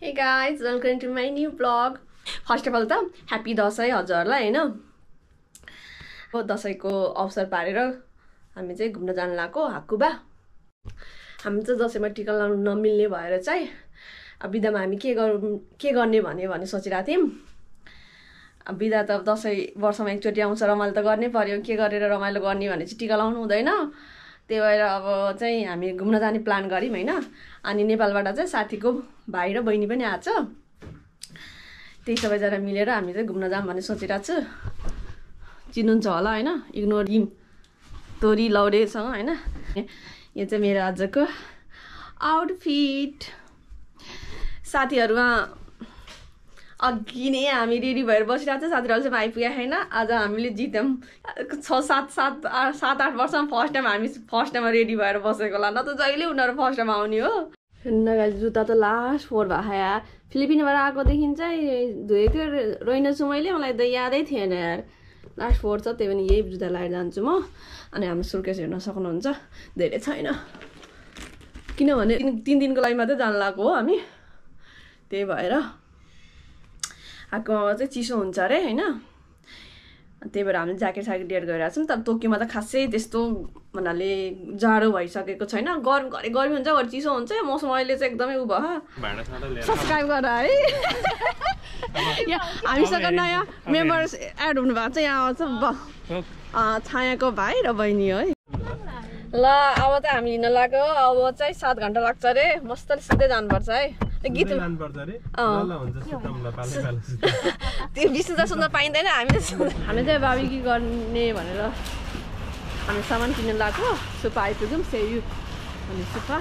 Hey guys, welcome to my new vlog. First of all त happy Dashain हजुरलाई हैन। दशैंको अवसर पारेर हामी चाहिँ घुम्न जान लागेको हाकुबा। हामी चाहिँ दशैंमा टिका लाउन नमिल्ने भएर चाहिँ बिदामा हामी के गर्ने भने सोचिरहेको थियौं। बिदा त दशैं वर्षमा एकचोटि आउँछ, रमाइलो त गर्नै पर्यो। के गरेर रमाइलो गर्ने भने चाहिँ टिका लाउनु हुँदैन। त्यही भएर अब चाहिँ हामी घुम्न जाने प्लान गर्यौं हैन। अनि नेपालबाट चाहिँ साथीको भाइ र बहिनी पनि आछ। त्यही सबैजना मिलेर हामी चाहिँ घुम्न जाम भन्ने सोचिरहेको छु। चिन्नुहुन्छ होला हैन, इग्नोर हिम तोरी लौरेसँग हैन। यो चाहिँ मेरो आजको आउटफिट। साथीहरुमा अघि नै हामी रेडी भएर बसिरहेको छ। साथीहरु चाहिँ आइपुगे हैन। आज हामीले जित्यौं 6-7-8 वर्षमा फर्स्ट टाइम रेडी भएर बसेको होला। न त जहिले उनीहरु फर्स्ट टाइम आउने हो। गाइस जुत्ता त लास्ट 4 भयो यार। फिलिपिनबाट आएकोदेखि चाहिँ धोएको रहेनछु मैले, मलाई त यादै थिएन यार। लास्ट 4 छ, त्यही पनि यही जुत्ता लगाएर जान्छु म। अनि हाम्रो सुर्केस हेर्न सक्नुहुन्छ, धेरै छैन किनभने 3 दिनको लागि मात्रै जान लागेको हो हामी। त्यही भएर आकोमा चाहिँ चिसो हुन्छ अरे हैन। त्यही भएर हामीले ज्याकेट लिएर गइरहेको छौँ। तर टोकियोमा त खासै त्यस्तो भन्नाले जाडो भइसकेको छैन। गर्मी हुन्छ, घर चिसो हुन्छ। मौसम अहिले चाहिँ एकदमै उ भयो। सब्स्क्राइब गर है। हामीसँग नयाँ मेम्बर्स एड हुनु भएको छ। यहाँ आउँछ छायाको भाइ र बहिनी है। ल अब त हामी हिँड्न लाग्यो। अब चाहिँ 7 घण्टा लाग्छ अरे। मस्तले सिधै जानुपर्छ है। गीत त्यो विशुद्ध सुन्न पाइँदैन। हामी चाहिँ बाबिक्यु गर्ने भनेर हामी सामान किन्न लाग्यो। सुपा आइपुग्यौँ, सेयु अनि सुपा।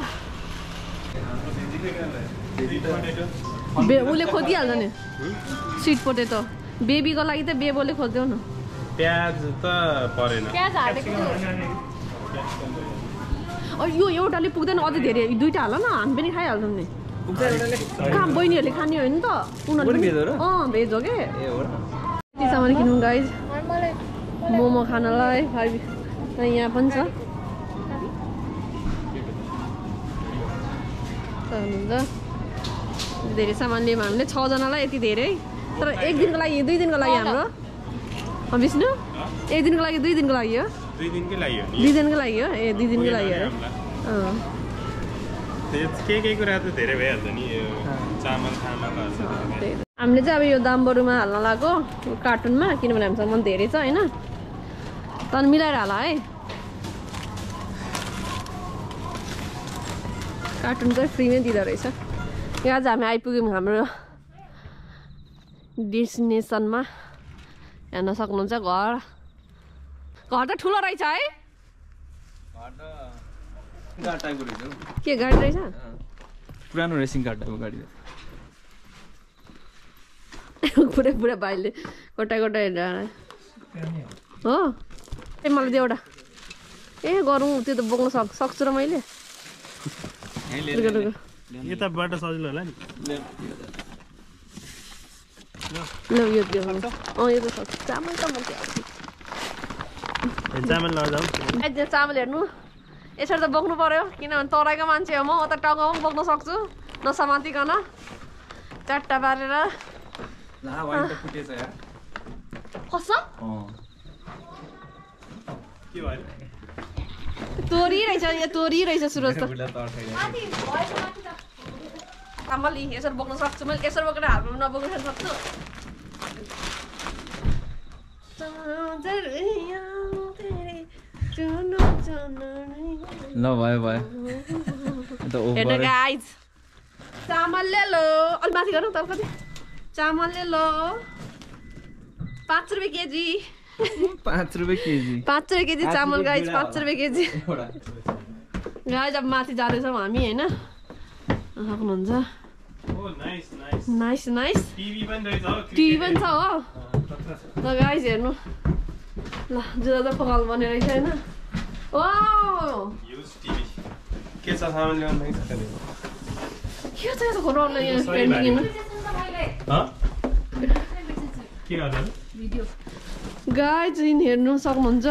उसले खोजिहाल्छ नि स्विट पोटेटो। बेबीको लागि त बेबोले खोज्देऊ न। प्याज त परेन। प्याज हालेको यो एउटाले पुग्दैन, अझै धेरै 2टा हाल न, हामी पनि खाइहाल्छौँ नि। कहाँ बहिनीहरूले खाने हो नि त उनीहरूले। भेज हो के। यति सामान किनौँ गाइज, मोमो खानलाई। यहाँ पनि छ धेरै सामान लियौँ हामीले। 6 जनालाई यति धेरै। तर 1 दिनको लागि 2 दिनको लागि हाम्रो विष्णु 1 दिनको लागि 2 दिनको लागि हो। 2 दिनकै लागि हो नि। 2 दिनको लागि हो। 2 दिनको लागि हो। के कुरा त धेरै भइहाल्छ नि। चामल हामीले चाहिँ अब यो दामबरुमा हाल्न लाग्यो कार्टुनमा, किनभने हामीसँग मन धेरै छ हैन। तर मिलाएर हाल है। कार्टुन चाहिँ फ्रीमै दिँदो रहेछ। यहाँ आज हामी आइपुग्यौँ हाम्रो डेस्टिनेसनमा। हेर्न सक्नुहुन्छ घर त ठुलो रहेछ है। के गाडी रहेछ? पुरानो रेसिङ कार टाइपको गाडी पुरा भाइले कोटा हेरेर हो। मलाई दियो एउटा। गरौँ त्यो त बोक्न सक्छु र मैले। यताबाट सजिलो होला नि। ल यो दियो। यो त सक्छु। चामल त म चामल लजाऊ। चामल हेर्नु यसरी त बोक्नु पर्यो, किनभने तराईको मान्छे हो म। त टाउकोमा पनि बोक्न सक्छु नसमातिकन। 4टा पारेर तोरी रहेछ। यो तोरी रहेछ सुरज त। चामल यसरी बोक्न सक्छु मैले। यसरी बोकेर हातमा नबोक्न सक्छु। ल भयो हेर्नु गाइज, चामल ले लो। अलि माथि गर्नु त कति। चामल ले लो 5 रुपियाँ केजी। 5 रुपियाँ केजी। 5 रुपियाँ केजी चामल गाइज। 5 रुपियाँ केजी गाइज। अब माथि जाँदैछौँ हामी हैन। सक्नुहुन्छ। नाइस टिभी पनि छ हो। ल गाइज हेर्नु। ल जुदा त पकाल बने रहेछ हैन। के छ सामान ल्याउनु के छ यो घरले यहाँ पेन्टिङ के गर्नु भिडियो गाइज इन हेर्नु सक्नुहुन्छ।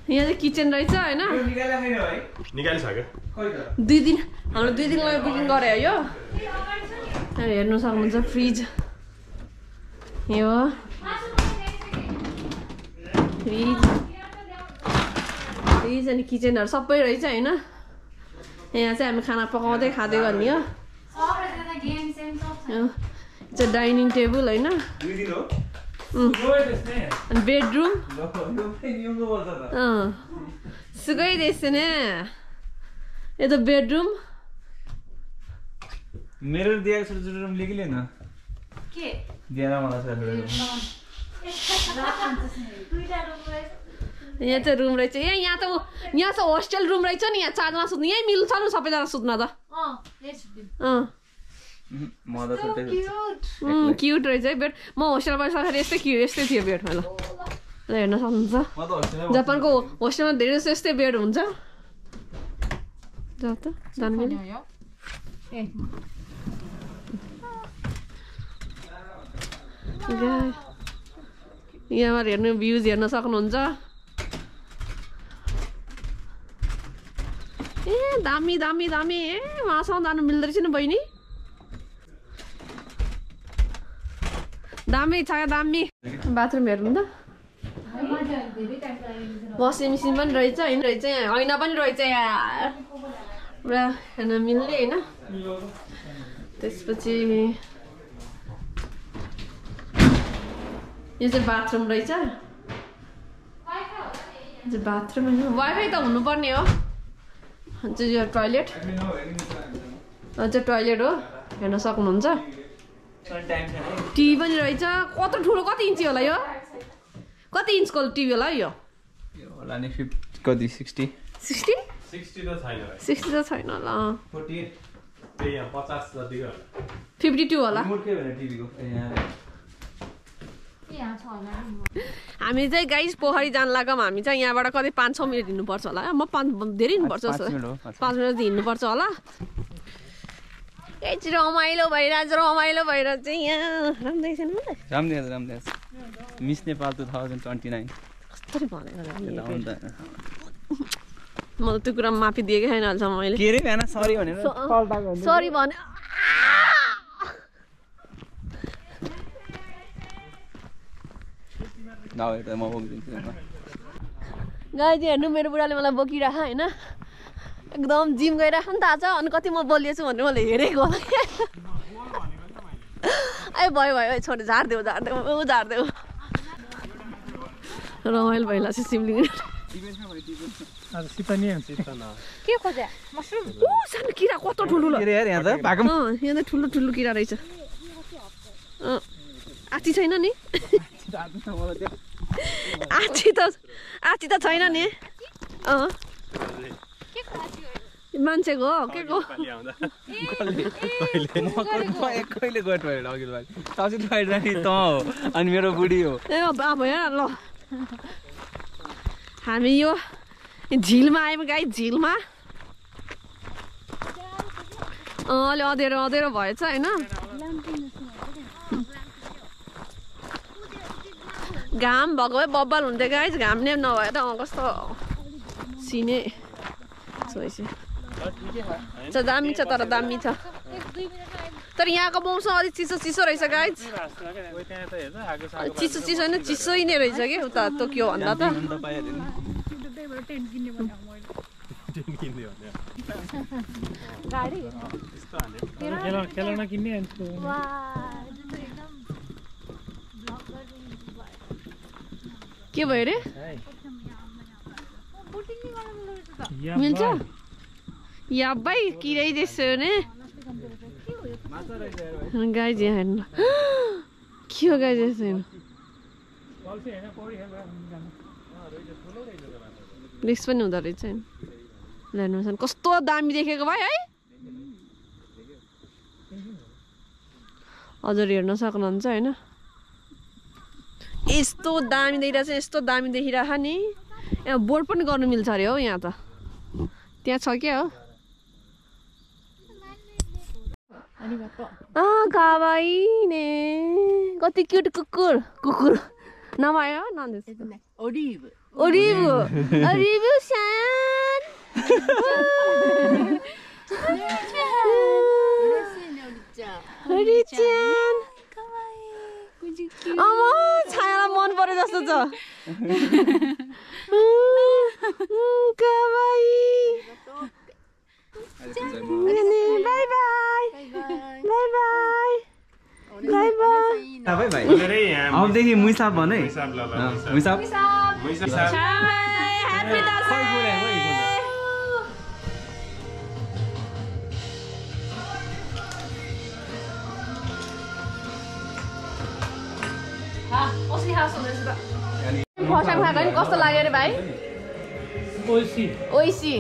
यहाँ चाहिँ किचन रहेछ होइन निकालिसक्यो 2 दिन हाम्रो 2 दिनको लागि बुकिङ गरे यो हेर्नु सक्नुहुन्छ फ्रिज यो फ्रिज अनि किचनहरू सबै रहेछ होइन यहाँ चाहिँ हामी खाना पकाउँदै खाँदै गर्ने हो चाहिँ डाइनिङ टेबल होइन अनि बेडरुम सुकाइदिएछ नि यो त बेडरुम मेरो दिएको छ रुम लिएकै न के दिएर मलाई छ यहाँ चाहिँ रुम रहेछ यहाँ त होस्टेल रुम रहेछ नि यहाँ 4 जना सुत्नु यहीँ मिल्छ नि सबैजना सुत्न त क्युट रहेछ है बेड म होस्टेलमा बस्दाखेरि यस्तै थियो बेड ल हेर्न सक्नुहुन्छ जापानको होस्टेलमा धेरै जस्तो यस्तै बेड हुन्छ जानु यहाँबाट हेर्नु भ्युज हेर्न सक्नुहुन्छ ए दामी दामी दामी ए उहाँसँग जानु मिल्दो रहेछ नि बहिनी दामी छ दामी बाथरुम हेर्नु त वासिङ मेसिन पनि रहेछ होइन रहेछ ऐना पनि रहेछ यार पुरा हेर्न मिल्ने होइन त्यसपछि यो चाहिँ बाथरुम रहेछ बाथरुम वाइफाई त हुनुपर्ने हो यो टोइलेट टोइलेट हो हेर्न सक्नुहुन्छ टिभी पनि रहेछ कत्रो ठुलो कति इन्ची होला यो कति इन्चको टिभी होला यो होला नि 50 कति 60 60 त छैन 60 त छैन होला 48 त्यही 50 जतिको 52 होला हामी चाहिँ गाइस पोखरी जान लागौँ हामी चाहिँ यहाँबाट कतै 5-6 मिनट हिँड्नुपर्छ होला म धेरै हिँड्नुपर्छ 5 मिनट हिँड्नुपर्छ होला एकचोटि रमाइलो भइरहेछ चाहिँ यहाँ राम्रै छैन राम्रै मिस नेपाल 2029 कस्तरी भनेको म त त्यो कुरा माफी दिएकै छैन अहिलेसम्म मैले के रे भएन सरी भनेर सरी भने गाई चाहिँ हेर्नु मेरो बुढाले मलाई बोकिरह होइन एकदम जिम गइरहेको नि थाहा छ अनि कति म बोलिएछु भनेर मैले हेरेको होला ए भयो छोड झारिदेऊ रमाइलो भइला छ सिमलिङ के खोज्या मसरुम सानो किरा कस्तो ठुलो यहाँ त ठुलो किरा रहेछ आची छैन नि आची त छैन नि मान्छेको हो के को अनि मेरो बुढी हो ए भयो ल हामी यो झिलमा आयौँ गाई झिलमा अलि अँधेरो भएछ होइन घाम भएको भए बब्बल हुन्थ्यो गाइस घाम नै नभएर कस्तो सिने दामी छ तर दामी छ तर यहाँको मौसम अलिक चिसो रहेछ गाइस चिसो होइन चिसै नै रहेछ कि उता टोकियो भन्दा त के भयो रे मिल्छ या भाइ किरै त्यसो ने गाई जे हेर्नु के हो गाई जस्तो हेर्नु रिक्स पनि हुँदो रहेछ हेर्नु कस्तो दामी देखेको भाइ है हजुर हेर्न सक्नुहुन्छ होइन यस्तो दामी देखिरहेछ नि यहाँ बोर्ड पनि गर्नु मिल्छ अरे हो यहाँ त त्यहाँ छ क्या हो कावाई ने कति क्युट कुकुर नाम आयो Oribu. Oribu san. Ori-chan. अम्म छायालाई मन पर्यो जस्तो छ कावाई बाई बाई बाई बाई बाई बाई अबदेखि मुइसाब भने मुइसाब फर्स्ट टाइम खाएको नि कस्तो लाग्यो रे भाइ ओइसी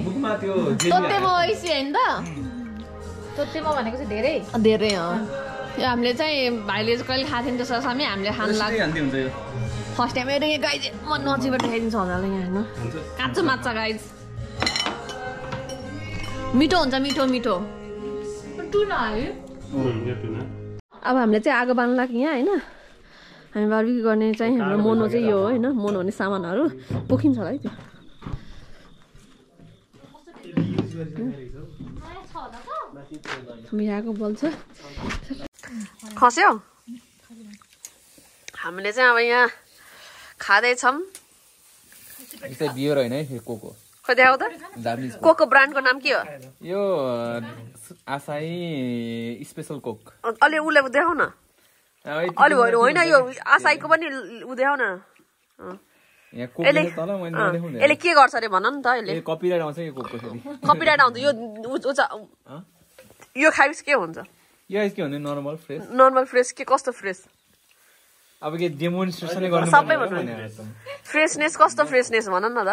तोतेमो ओइसी हैन त तोतेमो भनेको चाहिँ धेरै धेरै यो हामीले चाहिँ भाइले चाहिँ कहिले खाएको थियौँ त्यसो सामी हामीले खानु लाग्यो फर्स्ट टाइम हेरेँ यहाँ गाइज म नजिकबाट देखाइदिन्छ हजुरलाई यहाँ हेर्नु काँचो माछा गाइज मिठो हुन्छ मिठो मिठो टुना है अब हामीले चाहिँ आगो बाल्नु लाग्यो यहाँ होइन हामी बार्बिक्यू गर्ने चाहिँ हाम्रो मोनो चाहिँ यो हो होइन मोनो हुने सामानहरू पोखिन्छ होला है त्यो मिराको बल्छ खस्यो हामीले चाहिँ अब यहाँ खाँदैछौँ बियर होइन है कोको खोइ देखाउ त कोको ब्रान्डको नाम के हो यो आसाई स्पेसल कोक अलि उसले देखाउ न अलि होइन यो आसाईको पनि उ देखाउ न यसले के गर्छ अरे भन नि त यसले कपिराइट आउँछ यो कोकको कपिराइट आउँछ यो यो खाइस के हुन्छ यो के भन्ने नर्मल फ्रेस के कस्तो फ्रेस अब के डेमोन्स्ट्रेसन गर्नु सबै भन्नु फ्रेसनेस कस्तो फ्रेसनेस भन न त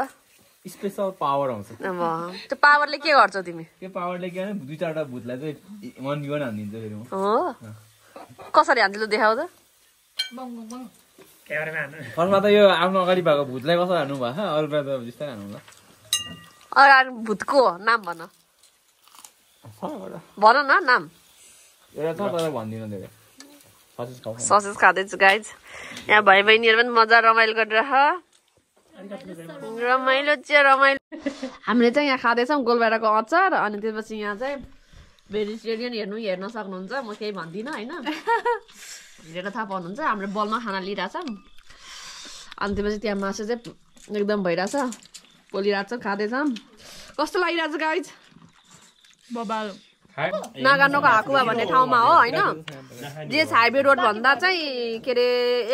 स्पेशल पावर आउँछ त्यो पावरले के गर्छ तिमी त्यो पावरले के भने दुई चारवटा भूतलाई चाहिँ मन बिगन हानिदिन्छ फेरि म हो कसरी हान्दिलो देखाउ त फर्स्टमा त यो आफ्नो अगाडि भएको भूतलाई कसरी हान्नु भएको अरू बेला त त्यस्तै हान्नु होला अगाडि भूतको नाम भन भन न नाम एउटा छ तर भन्दिनँ धेरै ससेज खाँदैछु गाइज यहाँ भाइ बहिनीहरू पनि मजा रमाइलो गरिरह रमाइलो चाहिँ रमाइलो हामीले चाहिँ यहाँ खाँदैछौँ गोलभेडाको अचार अनि त्यसपछि यहाँ चाहिँ भेजिटेरियन हेर्न सक्नुहुन्छ म केही भन्दिनँ होइन हेरेर थाहा पाउनुहुन्छ हाम्रो बलमा खाना लिइरहेछ अनि त्यसपछि त्यहाँ मासु चाहिँ एकदम भइरहेछ पोलिरहेको छ खाँदैछौँ कस्तो लागिरहेछ गाइज नागानोको हाकुवा भन्ने ठाउँमा हो होइन जे हाइवे रोड भन्दा चाहिँ के अरे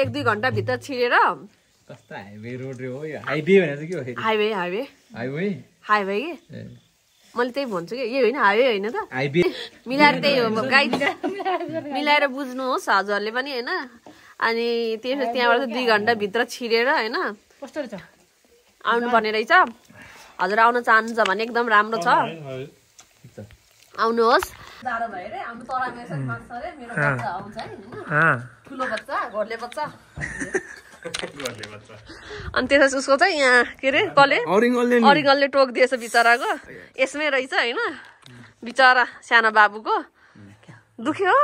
1-2 घन्टाभित्र छिरेर हाइवे रोड रे हो यो हाइवे भनेको के हो हाइवे हाइवे हाइवे हाइवे के मैले त्यही भन्छु कि यो होइन हाइवे होइन त हाइवे मिलाएर त्यही हो गाइड मिलाएर बुझ्नुहोस् हजुरहरूले पनि होइन अनि त्यहाँबाट 2 घन्टाभित्र छिरेर होइन आउनु पर्ने रहेछ हजुर आउन चाहनुहुन्छ भने एकदम राम्रो छ आउनुहोस् जाडो भएर आउनु तराई मेरो बच्चा आउँछ है ठुलो बच्चा घरले बच्चा अनि त्यसपछि उसको चाहिँ यहाँ के अरे कसले अरिङ्गलले टोकिदिएछ बिचराको यसमै रहेछ होइन बिचरा सानो बाबुको दुख्यो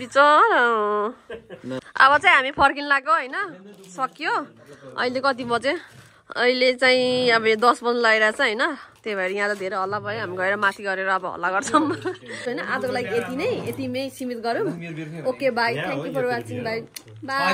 बिचरा अब चाहिँ हामी फर्किन लाग्यो होइन सकियो अहिले कति बजे अहिले चाहिँ अब 10 बज्नु लागिरहेछ होइन त्यही भएर यहाँ त धेरै हल्ला भयो हामी गएर माथि गरेर अब हल्ला गर्छौँ होइन आजको लागि यतिमै सीमित गरौँ okay bye thank you for watching bye by